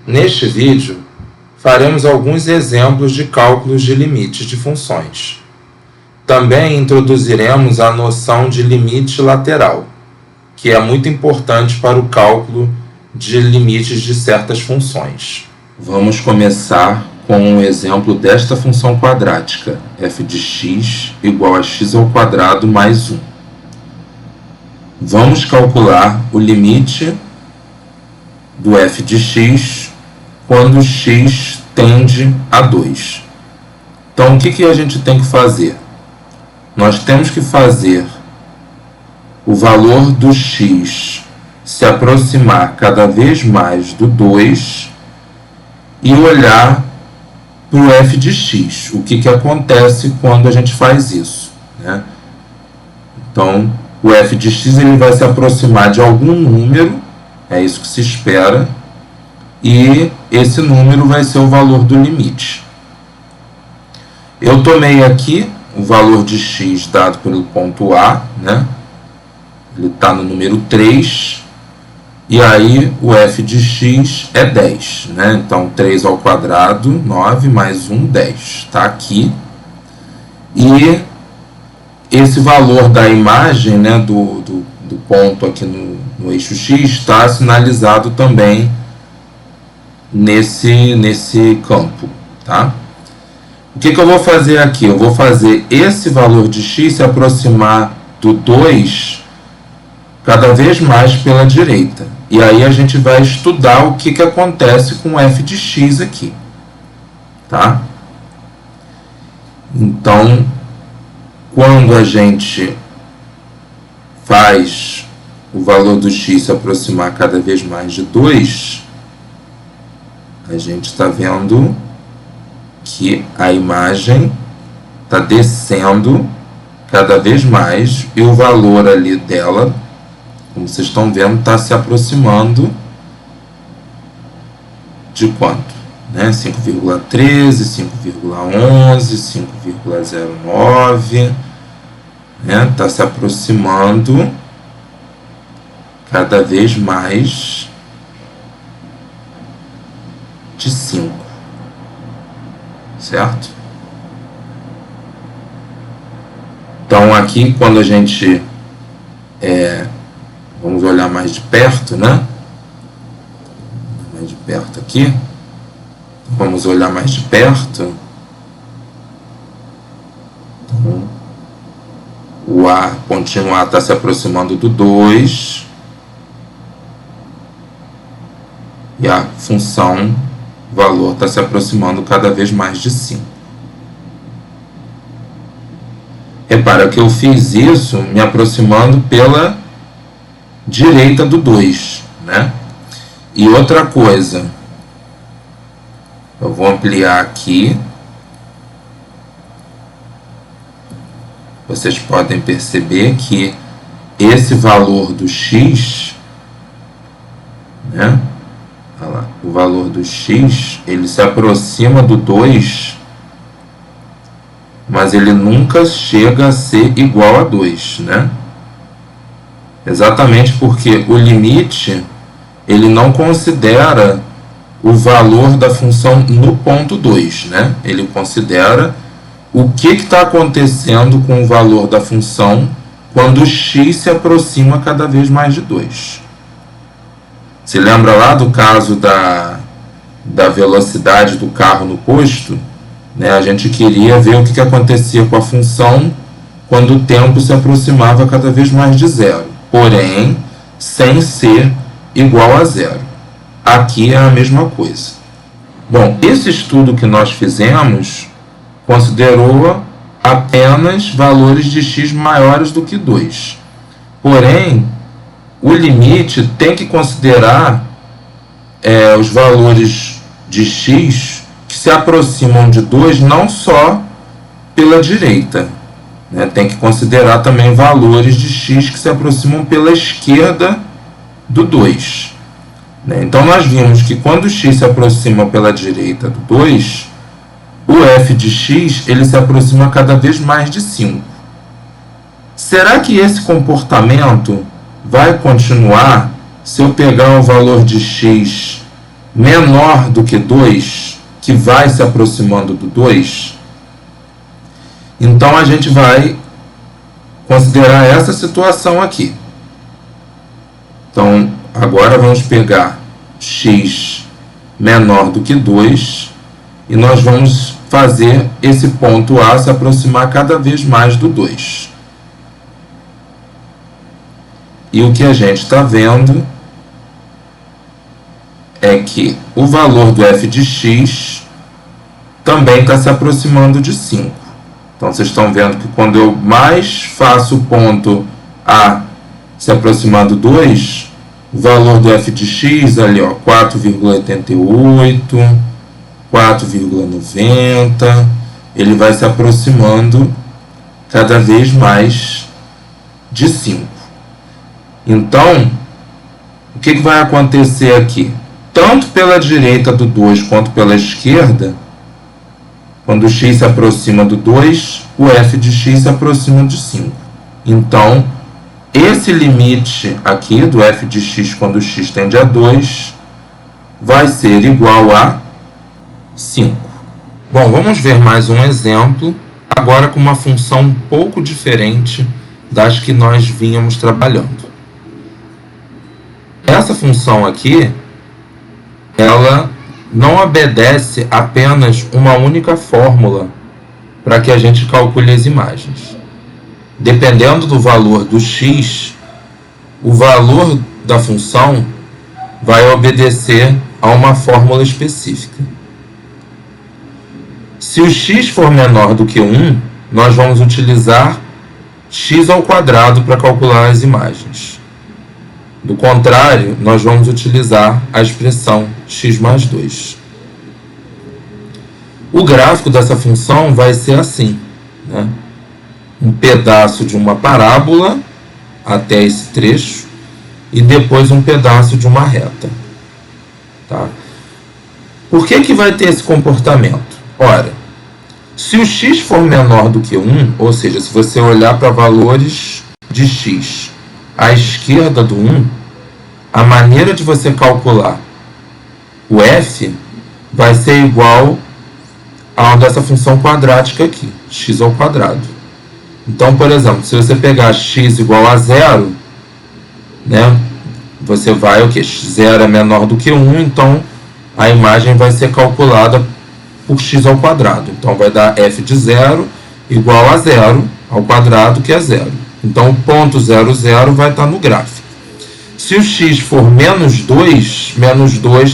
Neste vídeo, faremos alguns exemplos de cálculos de limites de funções. Também introduziremos a noção de limite lateral, que é muito importante para o cálculo de limites de certas funções. Vamos começar com um exemplo desta função quadrática, f de x igual a x ao quadrado mais 1. Vamos calcular o limite do f de x quando x tende a 2. Então, o que a gente tem que fazer? Nós temos que fazer o valor do x se aproximar cada vez mais do 2 e olhar para o f de x. O que acontece quando a gente faz isso, né? Então, o f de x ele vai se aproximar de algum número, é isso que se espera, e esse número vai ser o valor do limite. Eu tomei aqui o valor de x dado pelo ponto A, né? Ele está no número 3, e aí o f de x é 10, né? Então 3 ao quadrado, 9, mais 1, 10. Está aqui. E esse valor da imagem, né, do ponto aqui no eixo x está sinalizado também nesse campo, tá? O que eu vou fazer aqui? Eu vou fazer esse valor de x se aproximar do 2 cada vez mais pela direita. E aí a gente vai estudar o que acontece com o f de x aqui, tá? Então, quando a gente faz o valor do x se aproximar cada vez mais de 2, a gente está vendo que a imagem está descendo cada vez mais e o valor ali dela, como vocês estão vendo, está se aproximando de quanto? Né? 5,13, 5,11, 5,09, né? Está se aproximando cada vez mais de 5, certo? Então aqui quando a gente vamos olhar mais de perto, né? Mais de perto aqui. Vamos olhar mais de perto. Então, o A, pontinho A está se aproximando do 2. E a função valor está se aproximando cada vez mais de 5. Repara que eu fiz isso me aproximando pela direita do 2, né? E outra coisa, eu vou ampliar aqui. Vocês podem perceber que esse valor do x, né? Olha lá, o valor do x, ele se aproxima do 2, mas ele nunca chega a ser igual a 2, né? Exatamente porque o limite, ele não considera o valor da função no ponto 2, né? Ele considera o que está acontecendo com o valor da função quando o x se aproxima cada vez mais de 2. Se lembra lá do caso da velocidade do carro no posto? Né? A gente queria ver o que acontecia com a função quando o tempo se aproximava cada vez mais de 0, porém, sem ser igual a 0. Aqui é a mesma coisa. Bom, esse estudo que nós fizemos considerou apenas valores de x maiores do que 2. Porém, o limite tem que considerar os valores de x que se aproximam de 2 não só pela direita, né? Tem que considerar também valores de x que se aproximam pela esquerda do 2. Né? Então, nós vimos que quando o x se aproxima pela direita do 2, o f de x ele se aproxima cada vez mais de 5. Será que esse comportamento vai continuar se eu pegar um valor de x menor do que 2, que vai se aproximando do 2, então a gente vai considerar essa situação aqui. Então, agora vamos pegar x menor do que 2 e nós vamos fazer esse ponto A se aproximar cada vez mais do 2. E o que a gente está vendo é que o valor do f de x também está se aproximando de 5. Então, vocês estão vendo que quando eu mais faço o ponto A se aproximar do 2, o valor do f de x ali, 4,88, 4,90, ele vai se aproximando cada vez mais de 5. Então, o que vai acontecer aqui? Tanto pela direita do 2 quanto pela esquerda, quando o x se aproxima do 2, o f de x se aproxima de 5. Então, esse limite aqui do f de x quando x tende a 2 vai ser igual a 5. Bom, vamos ver mais um exemplo, agora com uma função um pouco diferente das que nós vínhamos trabalhando. Essa função aqui, ela não obedece apenas uma única fórmula para que a gente calcule as imagens. Dependendo do valor do x, o valor da função vai obedecer a uma fórmula específica. Se o x for menor do que 1, nós vamos utilizar x ao quadrado para calcular as imagens. Do contrário, nós vamos utilizar a expressão x mais 2. O gráfico dessa função vai ser assim, né? Um pedaço de uma parábola até esse trecho e depois um pedaço de uma reta. Tá? Por que vai ter esse comportamento? Ora, se o x for menor do que 1, ou seja, se você olhar para valores de x à esquerda do 1, a maneira de você calcular o f vai ser igual a dessa função quadrática aqui, x ao quadrado. Então, por exemplo, se você pegar x igual a 0, né, você vai, o que? 0 é menor do que 1, então a imagem vai ser calculada por x ao quadrado. Então, vai dar f de 0 igual a 0 ao quadrado, que é 0. Então, o ponto 0, 0 vai estar no gráfico. Se o x for menos 2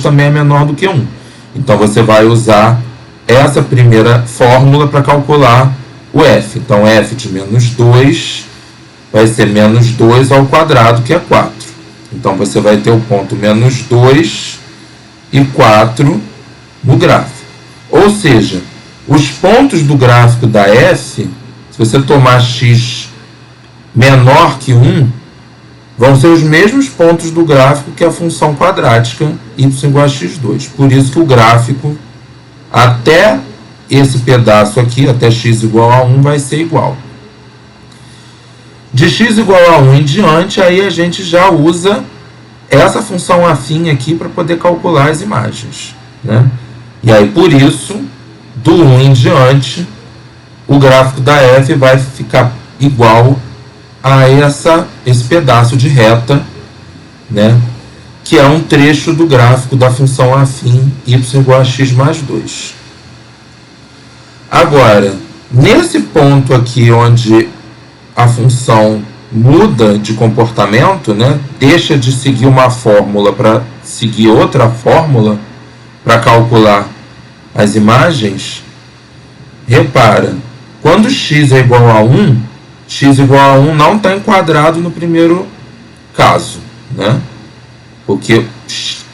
também é menor do que 1. Então, você vai usar essa primeira fórmula para calcular o f. Então, f de menos 2 vai ser menos 2 ao quadrado, que é 4. Então, você vai ter o ponto menos 2 e 4 no gráfico. Ou seja, os pontos do gráfico da f, se você tomar x menor que 1, vão ser os mesmos pontos do gráfico que a função quadrática y igual a x2. Por isso que o gráfico, até esse pedaço aqui, até x igual a 1, vai ser igual. De x igual a 1 em diante, aí a gente já usa essa função afim aqui para poder calcular as imagens, né? E aí, por isso, do 1 em diante, o gráfico da f vai ficar igual a esse pedaço de reta, né, que é um trecho do gráfico da função afim y igual a x mais 2. Agora, nesse ponto aqui onde a função muda de comportamento, né, deixa de seguir uma fórmula para seguir outra fórmula para calcular as imagens, repara, quando x é igual a 1, x igual a 1 não está enquadrado no primeiro caso, né? Porque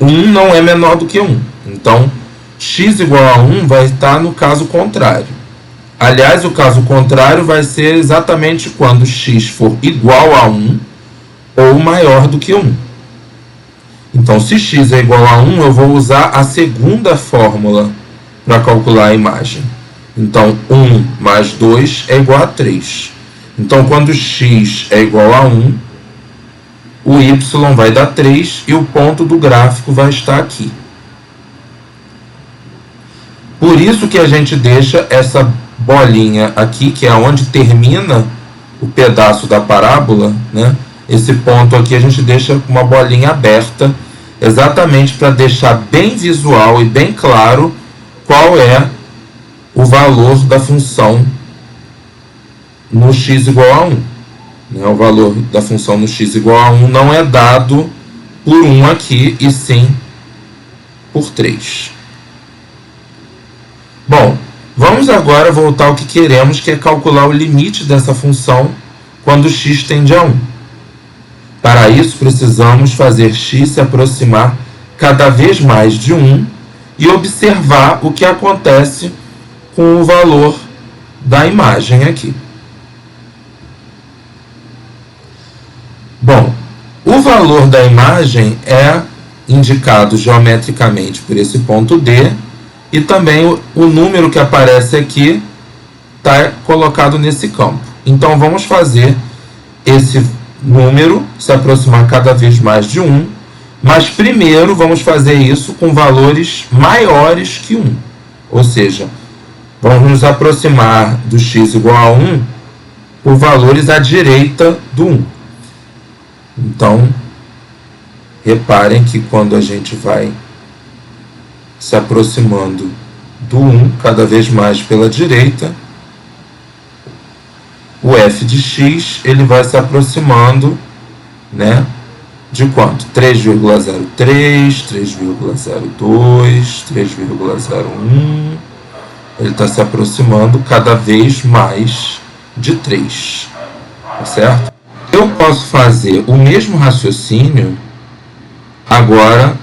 1 não é menor do que 1. Então, x igual a 1 vai estar no caso contrário. Aliás, o caso contrário vai ser exatamente quando x for igual a 1 ou maior do que 1. Então, se x é igual a 1, eu vou usar a segunda fórmula para calcular a imagem. Então, 1 mais 2 é igual a 3. Então, quando x é igual a 1, o y vai dar 3 e o ponto do gráfico vai estar aqui. Por isso que a gente deixa essa bolinha aqui, que é onde termina o pedaço da parábola, né? Esse ponto aqui a gente deixa uma bolinha aberta, exatamente para deixar bem visual e bem claro qual é o valor da função no x igual a 1. Né? O valor da função no x igual a 1 não é dado por 1 aqui, e sim por 3. Bom, vamos agora voltar ao que queremos, que é calcular o limite dessa função quando x tende a 1. Para isso, precisamos fazer x se aproximar cada vez mais de 1 e observar o que acontece com o valor da imagem aqui. Bom, o valor da imagem é indicado geometricamente por esse ponto D, e também o número que aparece aqui está colocado nesse campo. Então, vamos fazer esse número se aproximar cada vez mais de 1, mas primeiro vamos fazer isso com valores maiores que 1. Ou seja, vamos nos aproximar do x igual a 1 por valores à direita do 1. Então, reparem que quando a gente vai se aproximando do 1 cada vez mais pela direita, o f de x ele vai se aproximando, né, de quanto? 3,03, 3,02, 3,01. Ele está se aproximando cada vez mais de 3. Tá certo? Eu posso fazer o mesmo raciocínio agora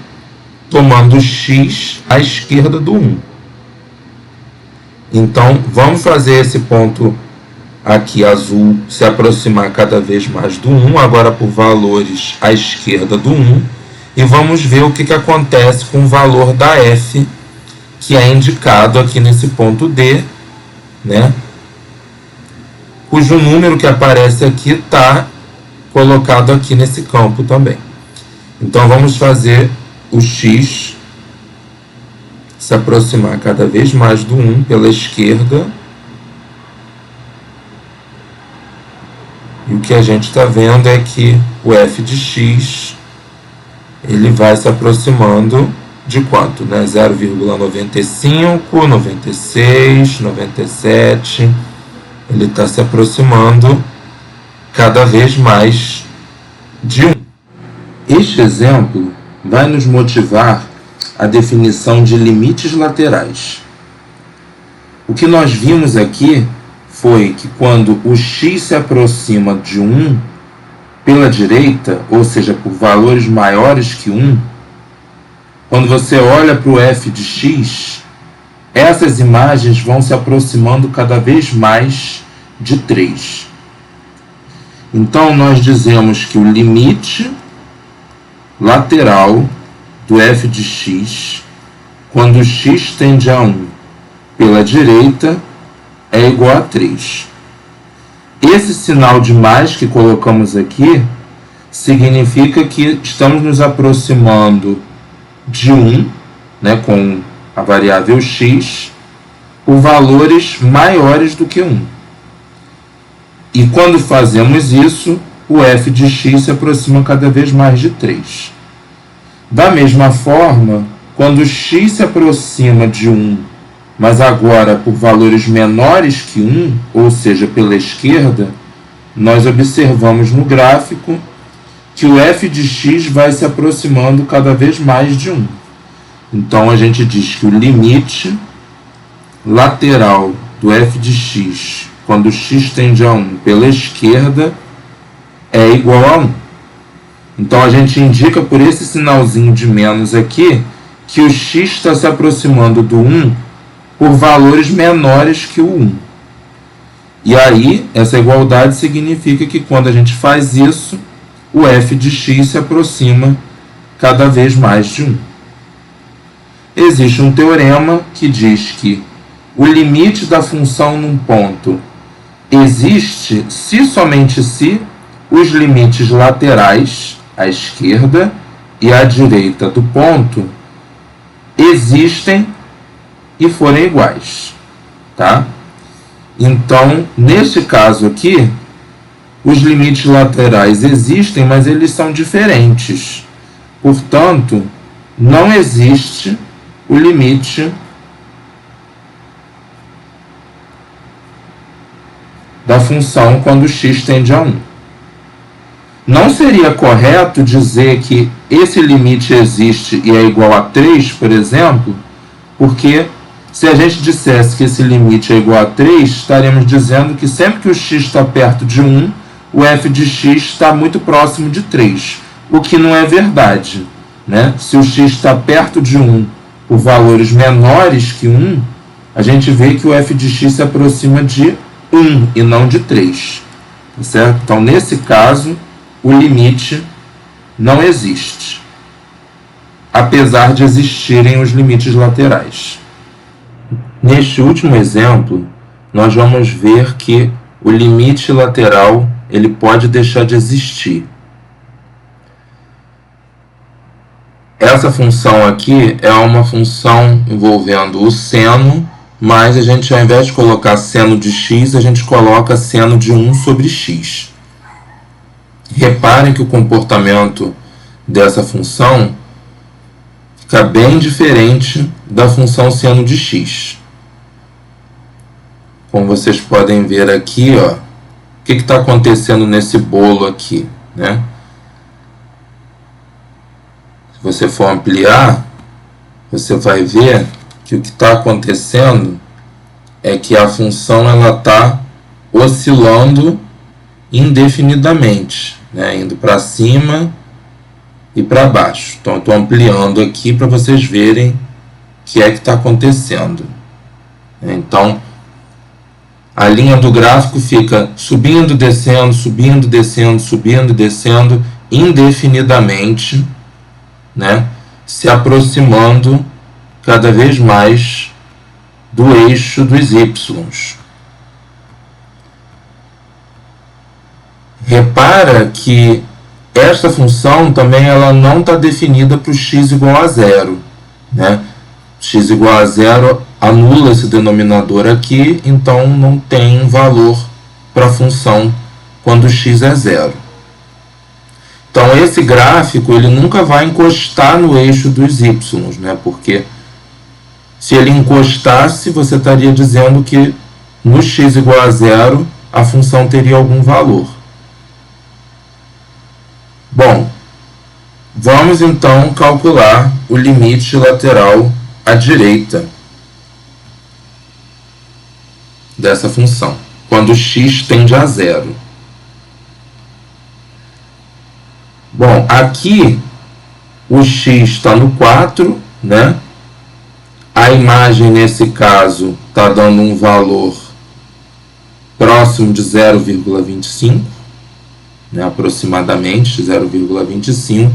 tomando x à esquerda do 1. Então, vamos fazer esse ponto aqui azul se aproximar cada vez mais do 1, agora por valores à esquerda do 1, e vamos ver o que acontece com o valor da f, que é indicado aqui nesse ponto D, né? Cujo número que aparece aqui está colocado aqui nesse campo também. Então, vamos fazer o x se aproximar cada vez mais do 1 pela esquerda. E o que a gente está vendo é que o f de x ele vai se aproximando de quanto? Né? 0,95, 96, 97. Ele está se aproximando cada vez mais de 1. Este exemplo vai nos motivar a definição de limites laterais. O que nós vimos aqui foi que quando o x se aproxima de 1 pela direita, ou seja, por valores maiores que 1, quando você olha para o f de x, essas imagens vão se aproximando cada vez mais de 3. Então, nós dizemos que o limite lateral do f de x, quando x tende a 1 pela direita, é igual a 3. Esse sinal de mais que colocamos aqui significa que estamos nos aproximando de 1, né, com a variável x, por valores maiores do que 1. E quando fazemos isso, o f de x se aproxima cada vez mais de 3. Da mesma forma, quando x se aproxima de 1, mas agora por valores menores que 1, ou seja, pela esquerda, nós observamos no gráfico que o f de x vai se aproximando cada vez mais de 1. Então, a gente diz que o limite lateral do f de x, quando x tende a 1 pela esquerda, é igual a 1. Então, a gente indica por esse sinalzinho de menos aqui que o x está se aproximando do 1 por valores menores que o 1. E aí, essa igualdade significa que quando a gente faz isso, o f de x se aproxima cada vez mais de 1. Existe um teorema que diz que o limite da função num ponto existe se somente se os limites laterais, à esquerda e à direita do ponto, existem e forem iguais, tá? Então, neste caso aqui, os limites laterais existem, mas eles são diferentes. Portanto, não existe o limite da função quando x tende a 1. Não seria correto dizer que esse limite existe e é igual a 3, por exemplo, porque se a gente dissesse que esse limite é igual a 3, estaríamos dizendo que sempre que o x está perto de 1, o f de x está muito próximo de 3, o que não é verdade, né? Se o x está perto de 1 por valores menores que 1, a gente vê que o f de x se aproxima de 1 e não de 3, tá certo? Então, nesse caso, o limite não existe, apesar de existirem os limites laterais. Neste último exemplo, nós vamos ver que o limite lateral ele pode deixar de existir. Essa função aqui é uma função envolvendo o seno, mas a gente, ao invés de colocar seno de x, a gente coloca seno de 1 sobre x. Reparem que o comportamento dessa função fica bem diferente da função seno de x. Como vocês podem ver aqui, ó, o que está acontecendo nesse bolo aqui, né? Se você for ampliar, você vai ver que o que está acontecendo é que a função está oscilando indefinidamente, né? Indo para cima e para baixo. Então, eu estou ampliando aqui para vocês verem o que é que está acontecendo. Então, a linha do gráfico fica subindo, descendo, subindo, descendo, subindo, descendo, indefinidamente, né? Se aproximando cada vez mais do eixo dos y. Repara que esta função também ela não está definida para o x igual a 0, né? X igual a 0 anula esse denominador aqui, então não tem valor para a função quando x é 0. Então, esse gráfico ele nunca vai encostar no eixo dos y, né? Porque se ele encostasse, você estaria dizendo que no x igual a 0 a função teria algum valor. Bom, vamos então calcular o limite lateral à direita dessa função, quando x tende a 0. Bom, aqui o x está no 4, né? A imagem, nesse caso, está dando um valor próximo de 0,25, né? Aproximadamente 0,25.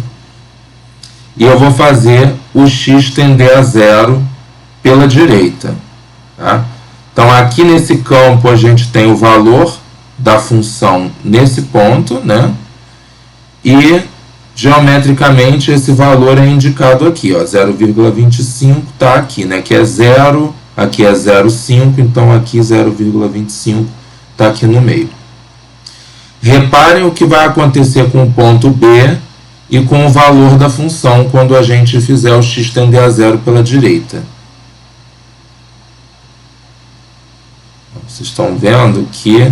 E eu vou fazer o x tender a 0 pela direita, tá? Então, aqui nesse campo, a gente tem o valor da função nesse ponto, né? E, geometricamente, esse valor é indicado aqui, ó, 0,25 está aqui, né? Que é 0, aqui é 0,5, então aqui 0,25 está aqui no meio. Reparem o que vai acontecer com o ponto B e com o valor da função quando a gente fizer o x tender a 0 pela direita. Vocês estão vendo que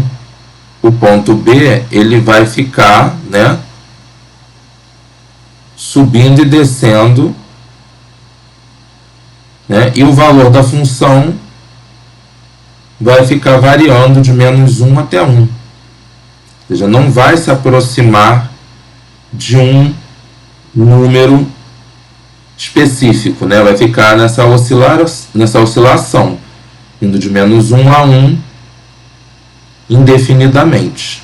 o ponto B ele vai ficar, né, subindo e descendo, né, e o valor da função vai ficar variando de -1 até 1. Ou seja, não vai se aproximar de um número específico, né? Vai ficar nessa oscilação, indo de -1 a 1 indefinidamente.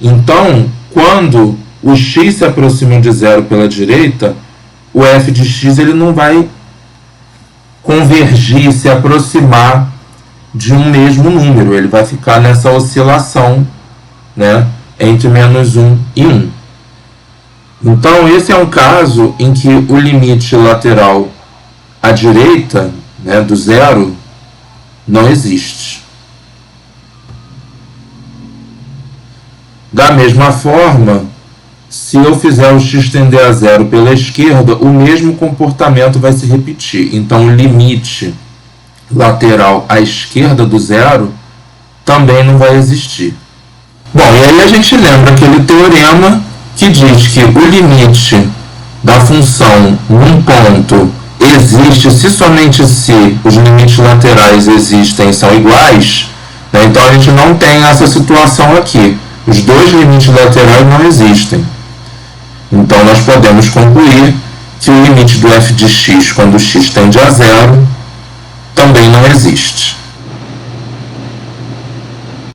Então, quando o x se aproxima de 0 pela direita, o f de x ele não vai convergir, se aproximar de um mesmo número, ele vai ficar nessa oscilação, né, entre -1 e 1. Então, esse é um caso em que o limite lateral à direita né, do zero, não existe. Da mesma forma, se eu fizer o x tender a zero pela esquerda, o mesmo comportamento vai se repetir. Então, o limite lateral à esquerda do zero também não vai existir. Bom, e aí a gente lembra aquele teorema que diz que o limite da função num ponto existe se somente se os limites laterais existem e são iguais, né? Então a gente não tem essa situação aqui. Os dois limites laterais não existem. Então nós podemos concluir que o limite do f de x quando x tende a zero também não existe.